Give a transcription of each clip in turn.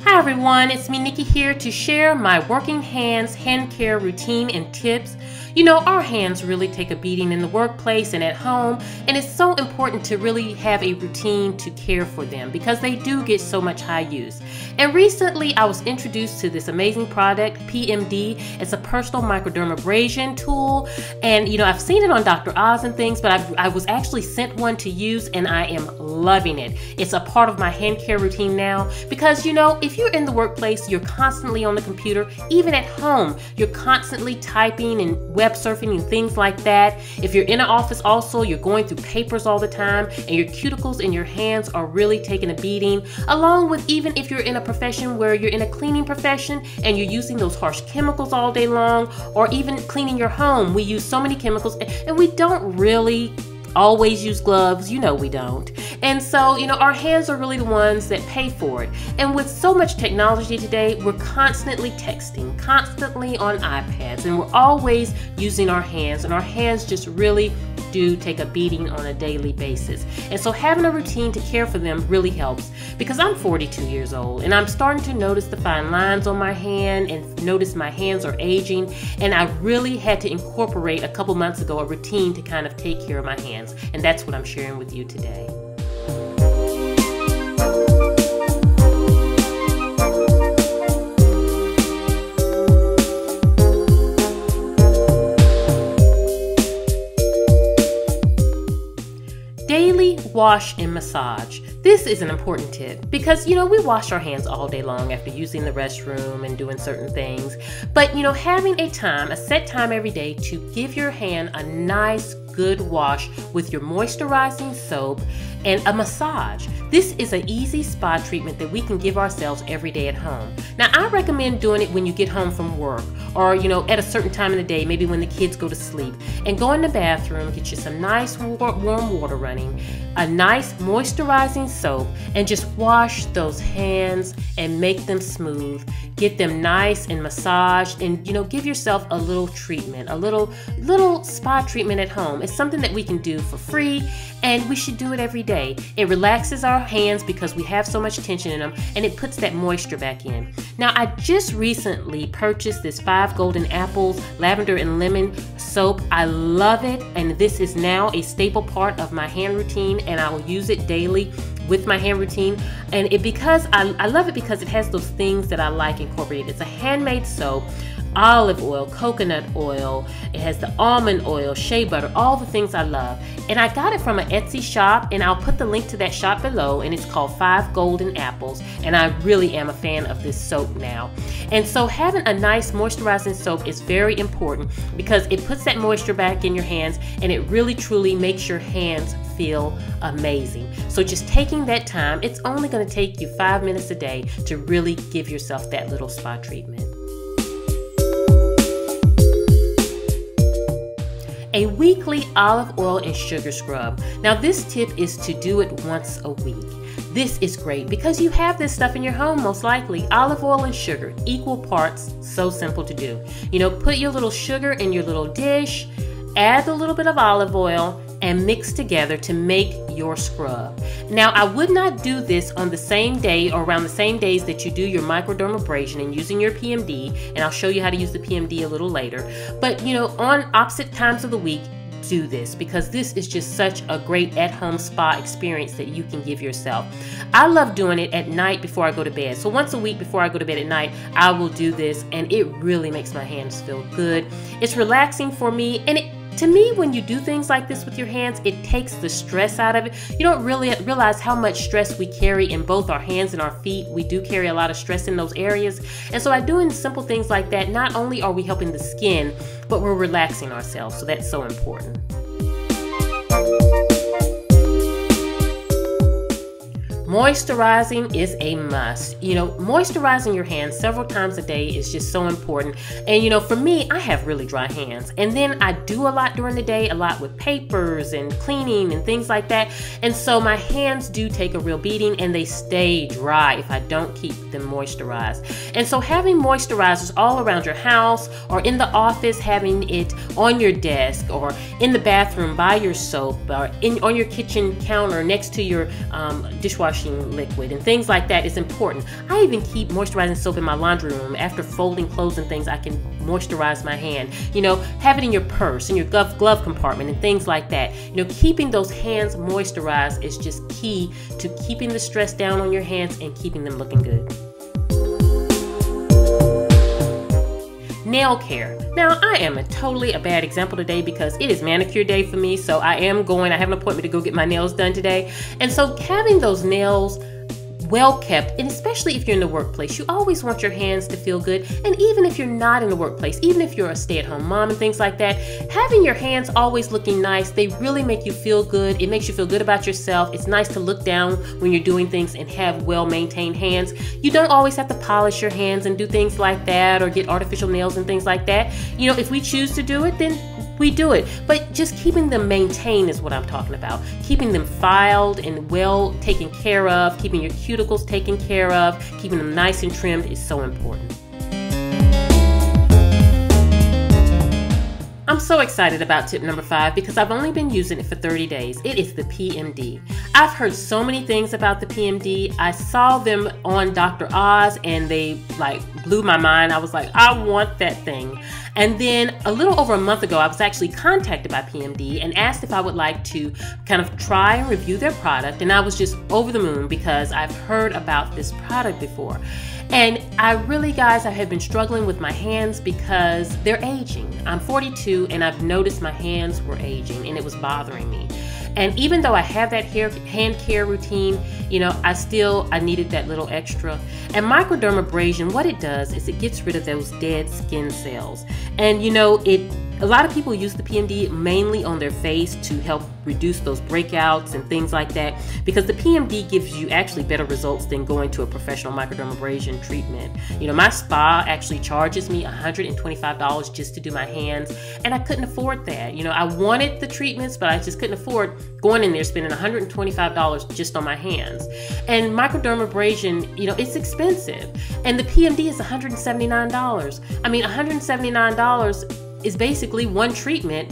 Hi everyone, it's me Nikki here to share my working hands hand care routine and tips. You know, our hands really take a beating in the workplace and at home, and it's so important to really have a routine to care for them because they do get so much high use. And recently I was introduced to this amazing product, PMD. It's a personal microdermabrasion tool, and you know, I've seen it on Dr. Oz and things, but I was actually sent one to use and I am loving it. It's a part of my hand care routine now because, you know, if you're in the workplace, you're constantly on the computer. Even at home, you're constantly typing and web surfing and things like that. If you're in an office also, you're going through papers all the time and your cuticles and your hands are really taking a beating. Along with even if you're in a profession where you're in a cleaning profession and you're using those harsh chemicals all day long, or even cleaning your home, we use so many chemicals and we don't really always use gloves. You know we don't. And so, you know, our hands are really the ones that pay for it. And with so much technology today, we're constantly texting, constantly on iPads, and we're always using our hands, and our hands just really do take a beating on a daily basis. And so having a routine to care for them really helps, because I'm 42 years old and I'm starting to notice the fine lines on my hand and notice my hands are aging, and I really had to incorporate a couple months ago a routine to kind of take care of my hands, and that's what I'm sharing with you today. Daily wash and massage. This is an important tip because, you know, we wash our hands all day long after using the restroom and doing certain things. But, you know, having a set time every day to give your hand a nice, good wash with your moisturizing soap and a massage. This is an easy spa treatment that we can give ourselves every day at home. Now, I recommend doing it when you get home from work, or, you know, at a certain time in the day, maybe when the kids go to sleep, and go in the bathroom, get you some nice warm water running, a nice moisturizing soap, and just wash those hands and make them smooth. Get them nice and massaged, and, you know, give yourself a little treatment, a little spa treatment at home. It's something that we can do for free, and we should do it every day. It relaxes our hands because we have so much tension in them, and it puts that moisture back in. Now, I just recently purchased this 5 Golden Apples Lavender and Lemon soap. I love it, and this is now a staple part of my hand routine, and I will use it daily with my hand routine. And I love it because it has those things that I like incorporated. It's a handmade soap, olive oil, coconut oil, it has the almond oil, shea butter, all the things I love. And I got it from an Etsy shop, and I'll put the link to that shop below, and it's called 5 Golden Apples, and I really am a fan of this soap now. And so having a nice moisturizing soap is very important because it puts that moisture back in your hands, and it really truly makes your hands feel amazing. So just taking that time, it's only going to take you 5 minutes a day to really give yourself that little spa treatment. A weekly olive oil and sugar scrub. Now, this tip is to do it once a week. This is great because you have this stuff in your home most likely. Olive oil and sugar, equal parts, so simple to do. You know, put your little sugar in your little dish, add a little bit of olive oil, and mix together to make your scrub. Now, I would not do this on the same day or around the same days that you do your microdermabrasion and using your PMD, and I'll show you how to use the PMD a little later. But, you know, on opposite times of the week, do this because this is just such a great at-home spa experience that you can give yourself. I love doing it at night before I go to bed. So once a week before I go to bed at night, I will do this, and it really makes my hands feel good. It's relaxing for me, and to me, when you do things like this with your hands, it takes the stress out of it. You don't really realize how much stress we carry in both our hands and our feet. We do carry a lot of stress in those areas. And so by doing simple things like that, not only are we helping the skin, but we're relaxing ourselves. So that's so important. Moisturizing is a must. You know, moisturizing your hands several times a day is just so important. And you know, for me, I have really dry hands. And then I do a lot during the day, a lot with papers and cleaning and things like that. And so my hands do take a real beating, and they stay dry if I don't keep them moisturized. And so having moisturizers all around your house or in the office, having it on your desk or in the bathroom by your soap or on your kitchen counter next to your dishwasher washing liquid and things like that is important. I even keep moisturizing soap in my laundry room. After folding clothes and things, I can moisturize my hand. You know, have it in your purse, in your glove compartment and things like that. You know, keeping those hands moisturized is just key to keeping the stress down on your hands and keeping them looking good. Nail care. Now, I am totally a bad example today because it is manicure day for me, so I have an appointment to go get my nails done today. And so having those nails well kept, and especially if you're in the workplace, you always want your hands to feel good. And even if you're not in the workplace, even if you're a stay-at-home mom and things like that, having your hands always looking nice, they really make you feel good. It makes you feel good about yourself. It's nice to look down when you're doing things and have well-maintained hands. You don't always have to polish your hands and do things like that or get artificial nails and things like that. You know, if we choose to do it, then we do it. But just keeping them maintained is what I'm talking about. Keeping them filed and well taken care of, keeping your cuticles taken care of, keeping them nice and trimmed is so important. I'm so excited about tip number 5 because I've only been using it for 30 days. It is the PMD. I've heard so many things about the PMD. I saw them on Dr. Oz and they like blew my mind. I was like, I want that thing. And then a little over a month ago, I was actually contacted by PMD and asked if I would like to kind of try and review their product. And I was just over the moon because I've heard about this product before. And I really, guys, I have been struggling with my hands because they're aging. I'm 42 and I've noticed my hands were aging and it was bothering me. And even though I have that hand care routine, you know, I needed that little extra. And microdermabrasion, what it does is it gets rid of those dead skin cells. And you know, a lot of people use the PMD mainly on their face to help reduce those breakouts and things like that, because the PMD gives you actually better results than going to a professional microdermabrasion treatment. You know, my spa actually charges me $125 just to do my hands, and I couldn't afford that. You know, I wanted the treatments, but I just couldn't afford going in there spending $125 just on my hands. And microdermabrasion, you know, it's expensive, and the PMD is $179. I mean, $179 is basically one treatment,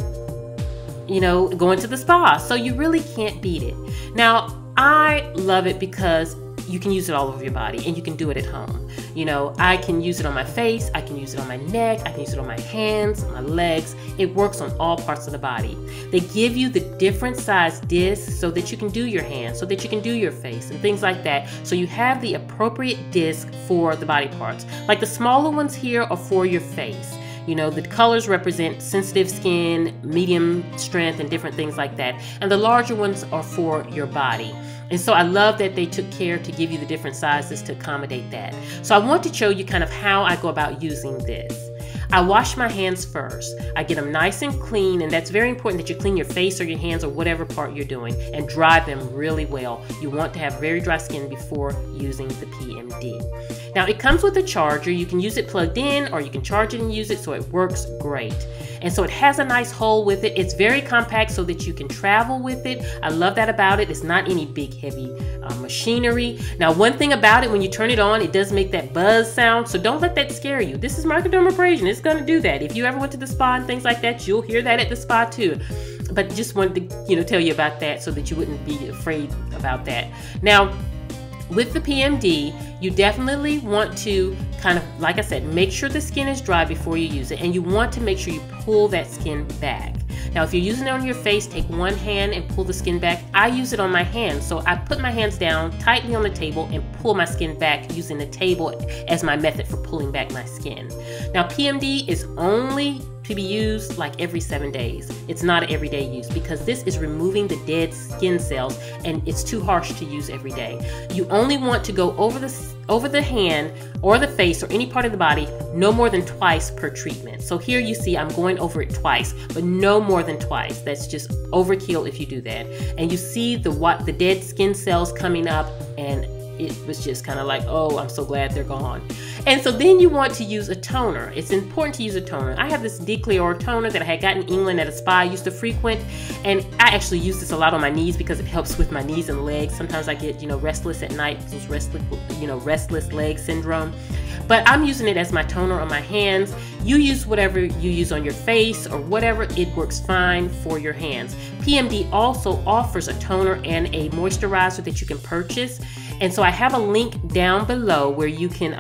you know, going to the spa. So you really can't beat it. Now, I love it because you can use it all over your body and you can do it at home. You know, I can use it on my face, I can use it on my neck, I can use it on my hands, my legs. It works on all parts of the body. They give you the different size discs so that you can do your hands, so that you can do your face and things like that. So you have the appropriate disc for the body parts. Like the smaller ones here are for your face. You know, the colors represent sensitive skin, medium strength, and different things like that. And the larger ones are for your body. And so I love that they took care to give you the different sizes to accommodate that. So I want to show you kind of how I go about using this. I wash my hands first. I get them nice and clean, and that's very important that you clean your face or your hands or whatever part you're doing and dry them really well. You want to have very dry skin before using the PMD. Now, it comes with a charger. You can use it plugged in or you can charge it and use it, so it works great. And so it has a nice hole with it. It's very compact so that you can travel with it. I love that about it. It's not any big heavy machinery. Now, one thing about it, when you turn it on, it does make that buzz sound, so don't let that scare you. This is microdermabrasion. It's going to do that. If you ever went to the spa and things like that, you'll hear that at the spa too. But just wanted to, you know, tell you about that so that you wouldn't be afraid about that. Now, with the PMD, you definitely want to kind of, like I said, make sure the skin is dry before you use it, and you want to make sure you pull that skin back. Now, if you're using it on your face, take one hand and pull the skin back. I use it on my hands, so I put my hands down tightly on the table and pull my skin back using the table as my method for pulling back my skin. Now, PMD is only to be used like every 7 days. It's not an everyday use because this is removing the dead skin cells and it's too harsh to use every day. You only want to go over the hand or the face or any part of the body no more than twice per treatment. So here you see I'm going over it twice, but no more than twice. That's just overkill if you do that. And you see the dead skin cells coming up, and it was just kind of like, oh, I'm so glad they're gone. And so then you want to use a toner. It's important to use a toner. I have this Decleor toner that I had gotten in England at a spa I used to frequent, and I actually use this a lot on my knees because it helps with my knees and legs. Sometimes I get, you know, restless at night, those restless leg syndrome. But I'm using it as my toner on my hands. You use whatever you use on your face or whatever, it works fine for your hands. PMD also offers a toner and a moisturizer that you can purchase. And so I have a link down below where you can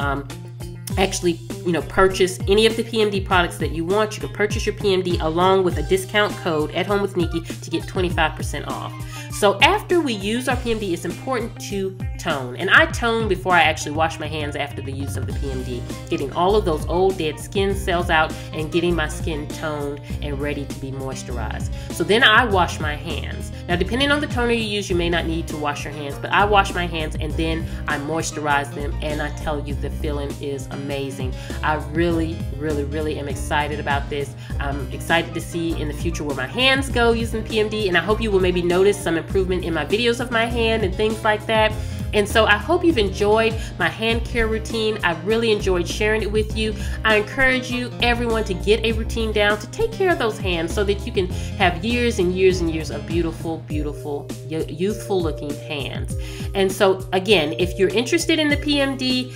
actually, purchase any of the PMD products that you want. You can purchase your PMD along with a discount code at Home with Nikki to get 25% off. So after we use our PMD, it's important to tone. And I tone before I actually wash my hands after the use of the PMD, getting all of those old dead skin cells out and getting my skin toned and ready to be moisturized. So then I wash my hands. Now, depending on the toner you use, you may not need to wash your hands, but I wash my hands and then I moisturize them, and I tell you, the feeling is amazing. I really, really, really am excited about this. I'm excited to see in the future where my hands go using PMD, and I hope you will maybe notice some improvement in my videos of my hand and things like that. And so I hope you've enjoyed my hand care routine. I really enjoyed sharing it with you. I encourage you, everyone, to get a routine down to take care of those hands so that you can have years and years and years of beautiful, beautiful, youthful looking hands. And so again, if you're interested in the PMD,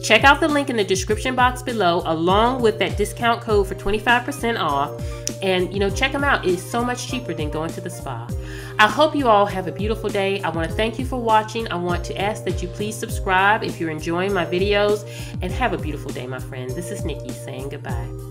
check out the link in the description box below along with that discount code for 25% off. And check them out. It's so much cheaper than going to the spa. I hope you all have a beautiful day. I want to thank you for watching. I want to ask that you please subscribe if you're enjoying my videos, and have a beautiful day, my friend. This is Nikki saying goodbye.